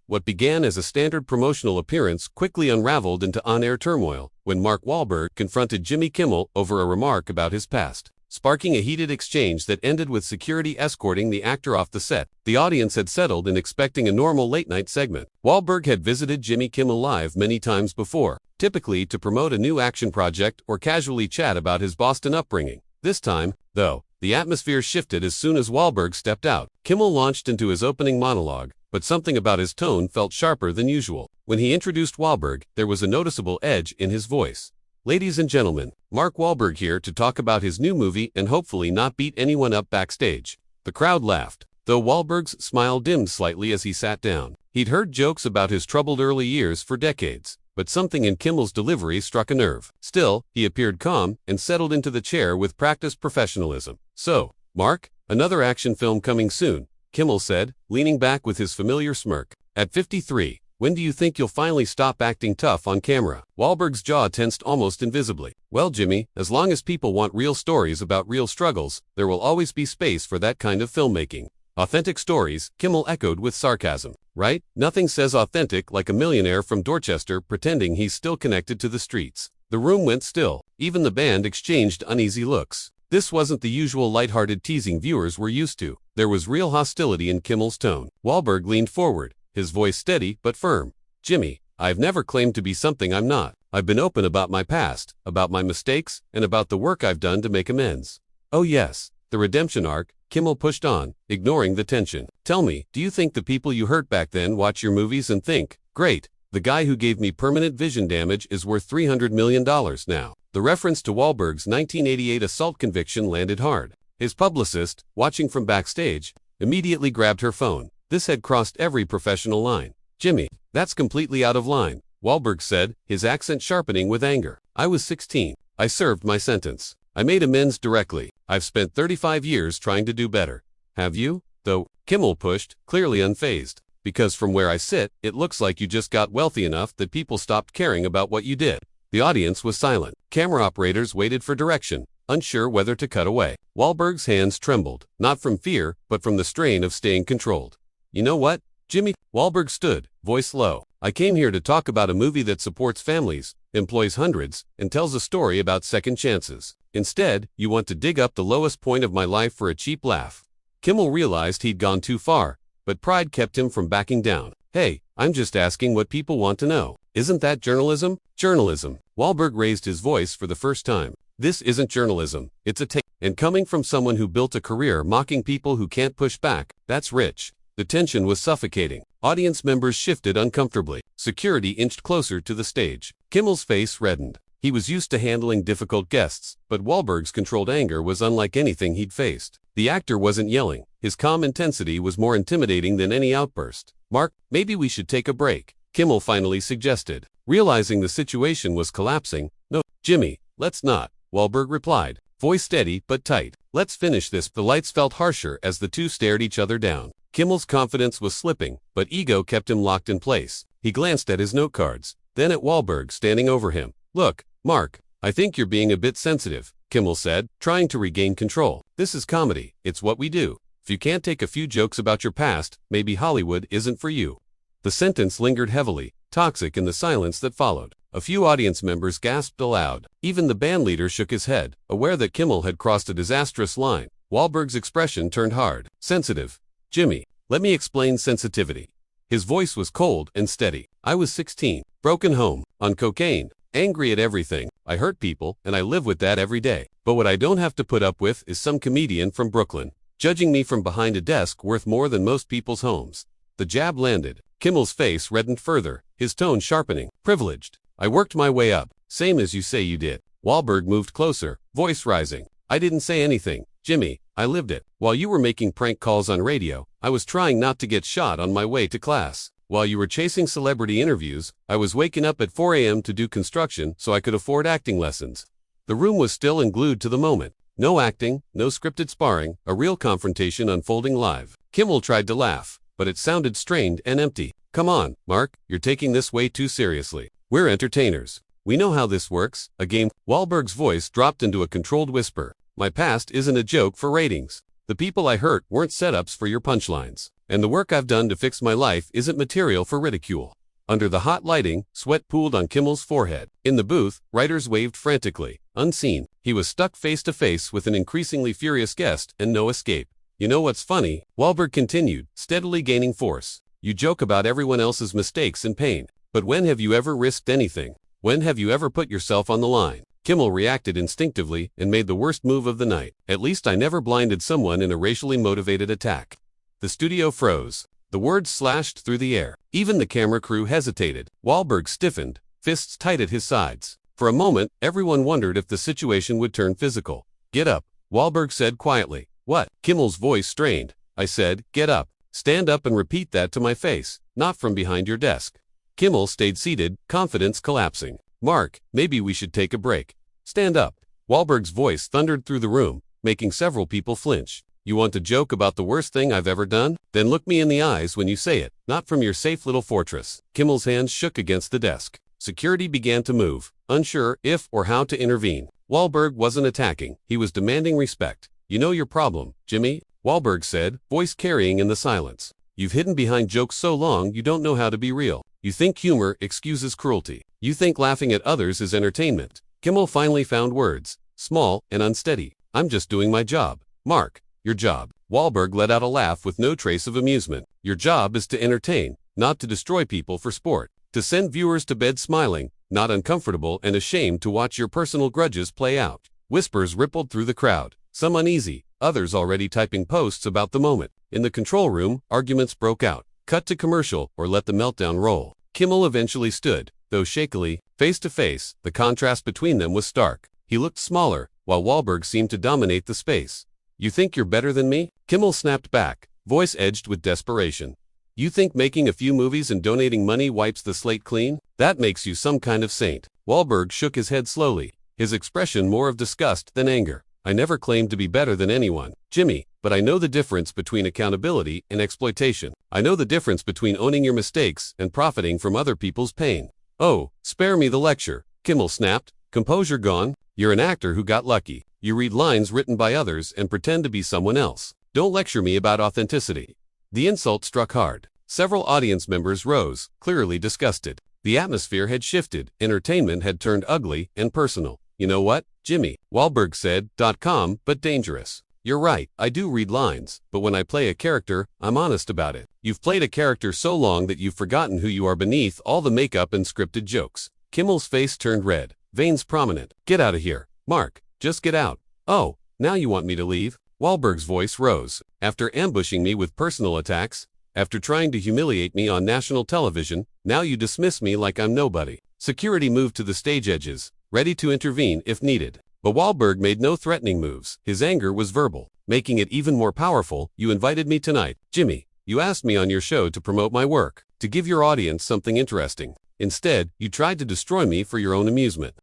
What began as a standard promotional appearance quickly unraveled into on-air turmoil when Mark Wahlberg confronted Jimmy Kimmel over a remark about his past, sparking a heated exchange that ended with security escorting the actor off the set. The audience had settled in expecting a normal late-night segment. Wahlberg had visited Jimmy Kimmel Live many times before, typically to promote a new action project or casually chat about his Boston upbringing. This time, though, the atmosphere shifted as soon as Wahlberg stepped out. Kimmel launched into his opening monologue, but something about his tone felt sharper than usual. When he introduced Wahlberg, there was a noticeable edge in his voice. "Ladies and gentlemen, Mark Wahlberg here to talk about his new movie and hopefully not beat anyone up backstage." The crowd laughed, though Wahlberg's smile dimmed slightly as he sat down. He'd heard jokes about his troubled early years for decades, but something in Kimmel's delivery struck a nerve. Still, he appeared calm and settled into the chair with practiced professionalism. "So, Mark, another action film coming soon," Kimmel said, leaning back with his familiar smirk. "At 53, when do you think you'll finally stop acting tough on camera?" Wahlberg's jaw tensed almost invisibly. "Well, Jimmy, as long as people want real stories about real struggles, there will always be space for that kind of filmmaking." "Authentic stories," Kimmel echoed with sarcasm. "Right? Nothing says authentic like a millionaire from Dorchester pretending he's still connected to the streets." The room went still. Even the band exchanged uneasy looks. This wasn't the usual lighthearted teasing viewers were used to. There was real hostility in Kimmel's tone. Wahlberg leaned forward, his voice steady but firm. "Jimmy, I've never claimed to be something I'm not. I've been open about my past, about my mistakes, and about the work I've done to make amends." "Oh yes, the redemption arc," Kimmel pushed on, ignoring the tension. "Tell me, do you think the people you hurt back then watch your movies and think, 'Great, the guy who gave me permanent vision damage is worth $300 million now'?" The reference to Wahlberg's 1988 assault conviction landed hard. His publicist, watching from backstage, immediately grabbed her phone. This had crossed every professional line. "Jimmy, that's completely out of line," Wahlberg said, his accent sharpening with anger. "I was 16. I served my sentence. I made amends directly. I've spent 35 years trying to do better." "Have you, though?" Kimmel pushed, clearly unfazed. "Because from where I sit, it looks like you just got wealthy enough that people stopped caring about what you did." The audience was silent. Camera operators waited for direction, unsure whether to cut away. Wahlberg's hands trembled, not from fear, but from the strain of staying controlled. "You know what, Jimmy?" Wahlberg stood, voice low. "I came here to talk about a movie that supports families, employs hundreds, and tells a story about second chances. Instead, you want to dig up the lowest point of my life for a cheap laugh." Kimmel realized he'd gone too far, but pride kept him from backing down. "Hey, I'm just asking what people want to know. Isn't that journalism?" "Journalism." Wahlberg raised his voice for the first time. "This isn't journalism, it's a take. And coming from someone who built a career mocking people who can't push back, that's rich." The tension was suffocating. Audience members shifted uncomfortably. Security inched closer to the stage. Kimmel's face reddened. He was used to handling difficult guests, but Wahlberg's controlled anger was unlike anything he'd faced. The actor wasn't yelling. His calm intensity was more intimidating than any outburst. "Mark, maybe we should take a break," Kimmel finally suggested. Realizing the situation was collapsing, "No, Jimmy, let's not," Wahlberg replied, voice steady but tight. "Let's finish this." The lights felt harsher as the two stared each other down. Kimmel's confidence was slipping, but ego kept him locked in place. He glanced at his note cards, then at Wahlberg standing over him. "Look, Mark, I think you're being a bit sensitive," Kimmel said, trying to regain control. "This is comedy. It's what we do. If you can't take a few jokes about your past, maybe Hollywood isn't for you." The sentence lingered heavily, toxic in the silence that followed. A few audience members gasped aloud. Even the bandleader shook his head, aware that Kimmel had crossed a disastrous line. Wahlberg's expression turned hard. "Sensitive. Jimmy, let me explain sensitivity." His voice was cold and steady. "I was 16, broken home, on cocaine, angry at everything. I hurt people, and I live with that every day. But what I don't have to put up with is some comedian from Brooklyn judging me from behind a desk worth more than most people's homes." The jab landed. Kimmel's face reddened further, his tone sharpening. "Privileged. I worked my way up, same as you say you did." Wahlberg moved closer, voice rising. "I didn't say anything, Jimmy. I lived it. While you were making prank calls on radio, I was trying not to get shot on my way to class. While you were chasing celebrity interviews, I was waking up at 4 a.m. to do construction so I could afford acting lessons." The room was still and glued to the moment. No acting, no scripted sparring, a real confrontation unfolding live. Kimmel tried to laugh, but it sounded strained and empty. "Come on, Mark, you're taking this way too seriously. We're entertainers. We know how this works, a game." Wahlberg's voice dropped into a controlled whisper. "My past isn't a joke for ratings. The people I hurt weren't setups for your punchlines. And the work I've done to fix my life isn't material for ridicule. Under the hot lighting, sweat pooled on Kimmel's forehead. In the booth, writers waved frantically. Unseen, he was stuck face to face with an increasingly furious guest and no escape. You know what's funny? Wahlberg continued, steadily gaining force. You joke about everyone else's mistakes and pain. But when have you ever risked anything? When have you ever put yourself on the line? Kimmel reacted instinctively and made the worst move of the night. At least I never blinded someone in a racially motivated attack. The studio froze. The words slashed through the air. Even the camera crew hesitated. Wahlberg stiffened, fists tight at his sides. For a moment, everyone wondered if the situation would turn physical. Get up, Wahlberg said quietly. What? Kimmel's voice strained. I said, get up. Stand up and repeat that to my face, not from behind your desk. Kimmel stayed seated, confidence collapsing. Mark, maybe we should take a break. Stand up. Wahlberg's voice thundered through the room, making several people flinch. You want to joke about the worst thing I've ever done? Then look me in the eyes when you say it, not from your safe little fortress. Kimmel's hands shook against the desk. Security began to move, unsure if or how to intervene. Wahlberg wasn't attacking, he was demanding respect. You know your problem, Jimmy? Wahlberg said, voice carrying in the silence. You've hidden behind jokes so long you don't know how to be real. You think humor excuses cruelty. You think laughing at others is entertainment. Kimmel finally found words, small and unsteady. I'm just doing my job. Mark. Your job. Wahlberg let out a laugh with no trace of amusement. Your job is to entertain, not to destroy people for sport. To send viewers to bed smiling, not uncomfortable and ashamed to watch your personal grudges play out. Whispers rippled through the crowd, some uneasy, others already typing posts about the moment. In the control room, arguments broke out. Cut to commercial or let the meltdown roll. Kimmel eventually stood, though shakily, face to face. The contrast between them was stark. He looked smaller, while Wahlberg seemed to dominate the space. You think you're better than me? Kimmel snapped back, voice edged with desperation. You think making a few movies and donating money wipes the slate clean? That makes you some kind of saint. Wahlberg shook his head slowly, his expression more of disgust than anger. I never claimed to be better than anyone, Jimmy, but I know the difference between accountability and exploitation. I know the difference between owning your mistakes and profiting from other people's pain. Oh, spare me the lecture, Kimmel snapped, composure gone. You're an actor who got lucky. You read lines written by others and pretend to be someone else. Don't lecture me about authenticity. The insult struck hard. Several audience members rose, clearly disgusted. The atmosphere had shifted, entertainment had turned ugly and personal. You know what, Jimmy? Wahlberg said, .com, but dangerous. You're right, I do read lines, but when I play a character, I'm honest about it. You've played a character so long that you've forgotten who you are beneath all the makeup and scripted jokes. Kimmel's face turned red, veins prominent. Get out of here, Mark. Just get out. Oh, now you want me to leave? Wahlberg's voice rose. After ambushing me with personal attacks, after trying to humiliate me on national television, now you dismiss me like I'm nobody. Security moved to the stage edges, ready to intervene if needed. But Wahlberg made no threatening moves. His anger was verbal. Making it even more powerful, you invited me tonight. Jimmy, you asked me on your show to promote my work, to give your audience something interesting. Instead, you tried to destroy me for your own amusement.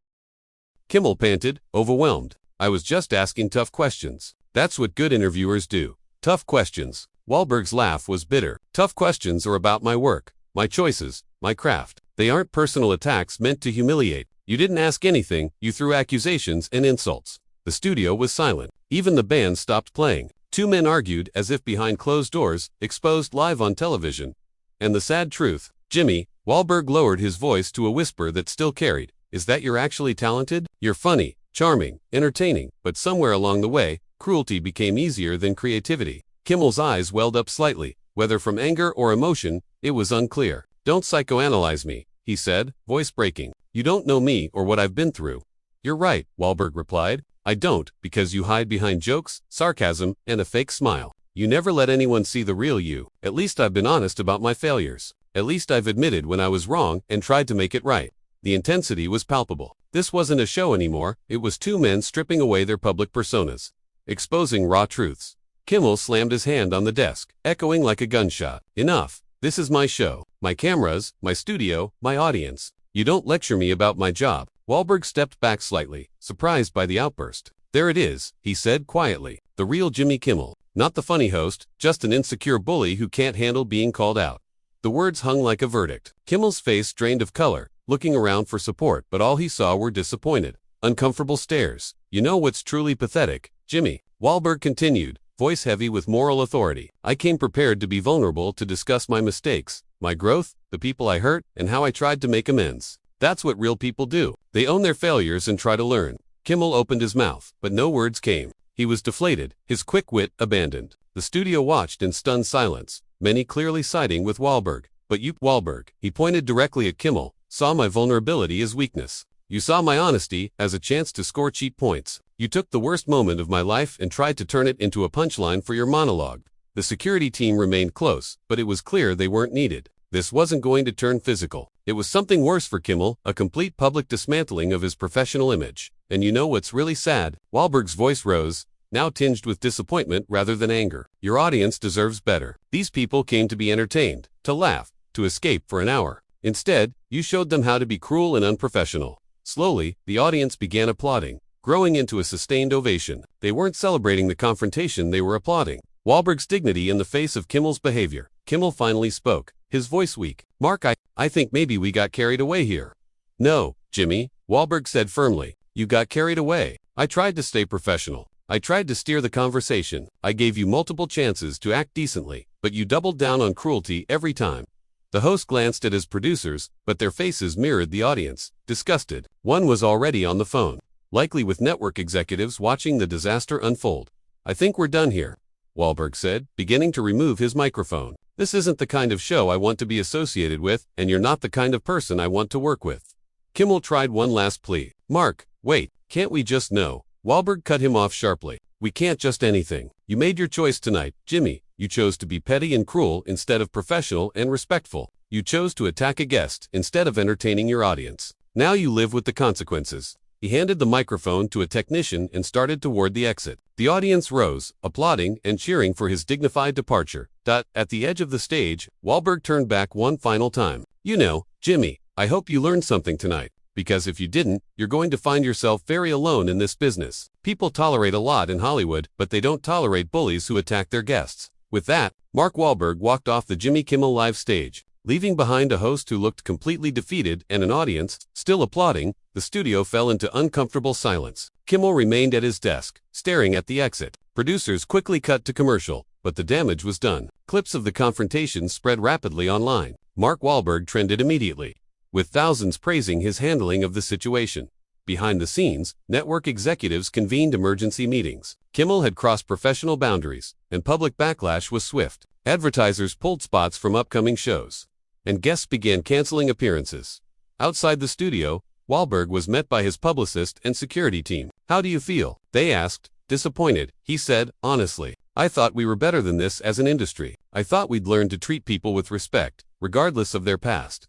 Kimmel panted, overwhelmed. I was just asking tough questions. That's what good interviewers do. Tough questions. Wahlberg's laugh was bitter. Tough questions are about my work, my choices, my craft. They aren't personal attacks meant to humiliate. You didn't ask anything, you threw accusations and insults. The studio was silent. Even the band stopped playing. Two men argued as if behind closed doors, exposed live on television. And the sad truth, Jimmy, Wahlberg lowered his voice to a whisper that still carried. Is that you're actually talented? You're funny, charming, entertaining, but somewhere along the way, cruelty became easier than creativity. Kimmel's eyes welled up slightly. Whether from anger or emotion, it was unclear. Don't psychoanalyze me, he said, voice breaking. You don't know me or what I've been through. You're right, Wahlberg replied. I don't, because you hide behind jokes, sarcasm, and a fake smile. You never let anyone see the real you. At least I've been honest about my failures. At least I've admitted when I was wrong and tried to make it right. The intensity was palpable. This wasn't a show anymore, it was two men stripping away their public personas, exposing raw truths. Kimmel slammed his hand on the desk, echoing like a gunshot. Enough. This is my show, my cameras, my studio, my audience. You don't lecture me about my job. Wahlberg stepped back slightly, surprised by the outburst. There it is, he said quietly. The real Jimmy Kimmel. Not the funny host, just an insecure bully who can't handle being called out. The words hung like a verdict. Kimmel's face drained of color, looking around for support, but all he saw were disappointed, uncomfortable stares. You know what's truly pathetic, Jimmy? Wahlberg continued, voice heavy with moral authority. I came prepared to be vulnerable to discuss my mistakes, my growth, the people I hurt, and how I tried to make amends. That's what real people do. They own their failures and try to learn. Kimmel opened his mouth, but no words came. He was deflated, his quick wit abandoned. The studio watched in stunned silence, many clearly siding with Wahlberg. But you, Wahlberg, he pointed directly at Kimmel, saw my vulnerability as weakness. You saw my honesty as a chance to score cheap points. You took the worst moment of my life and tried to turn it into a punchline for your monologue. The security team remained close, but it was clear they weren't needed. This wasn't going to turn physical. It was something worse for Kimmel, a complete public dismantling of his professional image. And you know what's really sad? Wahlberg's voice rose, now tinged with disappointment rather than anger. Your audience deserves better. These people came to be entertained, to laugh, to escape for an hour. Instead, you showed them how to be cruel and unprofessional. Slowly, the audience began applauding, growing into a sustained ovation. They weren't celebrating the confrontation, they were applauding Wahlberg's dignity in the face of Kimmel's behavior. Kimmel finally spoke, his voice weak. Mark, I think maybe we got carried away here. No, Jimmy, Wahlberg said firmly. You got carried away. I tried to stay professional. I tried to steer the conversation. I gave you multiple chances to act decently, but you doubled down on cruelty every time. The host glanced at his producers, but their faces mirrored the audience, disgusted. One was already on the phone, likely with network executives watching the disaster unfold. I think we're done here, Wahlberg said, beginning to remove his microphone. This isn't the kind of show I want to be associated with, and you're not the kind of person I want to work with. Kimmel tried one last plea. Mark, wait, can't we just know? Wahlberg cut him off sharply. We can't just anything. You made your choice tonight, Jimmy. You chose to be petty and cruel instead of professional and respectful. You chose to attack a guest instead of entertaining your audience. Now you live with the consequences. He handed the microphone to a technician and started toward the exit. The audience rose, applauding and cheering for his dignified departure. At the edge of the stage, Wahlberg turned back one final time. You know, Jimmy, I hope you learned something tonight. Because if you didn't, you're going to find yourself very alone in this business. People tolerate a lot in Hollywood, but they don't tolerate bullies who attack their guests. With that, Mark Wahlberg walked off the Jimmy Kimmel Live stage, leaving behind a host who looked completely defeated and an audience, still applauding. The studio fell into uncomfortable silence. Kimmel remained at his desk, staring at the exit. Producers quickly cut to commercial, but the damage was done. Clips of the confrontation spread rapidly online. Mark Wahlberg trended immediately, with thousands praising his handling of the situation. Behind the scenes, network executives convened emergency meetings. Kimmel had crossed professional boundaries, and public backlash was swift. Advertisers pulled spots from upcoming shows, and guests began canceling appearances. Outside the studio, Wahlberg was met by his publicist and security team. How do you feel? They asked. Disappointed, he said, honestly. I thought we were better than this as an industry. I thought we'd learn to treat people with respect, regardless of their past.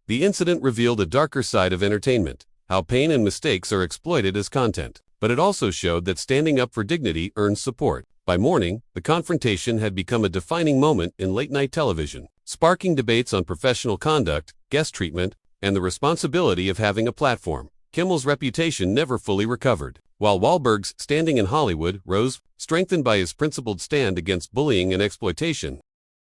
The incident revealed a darker side of entertainment, how pain and mistakes are exploited as content. But it also showed that standing up for dignity earns support. By morning, the confrontation had become a defining moment in late-night television, sparking debates on professional conduct, guest treatment, and the responsibility of having a platform. Kimmel's reputation never fully recovered, while Wahlberg's standing in Hollywood rose, strengthened by his principled stand against bullying and exploitation.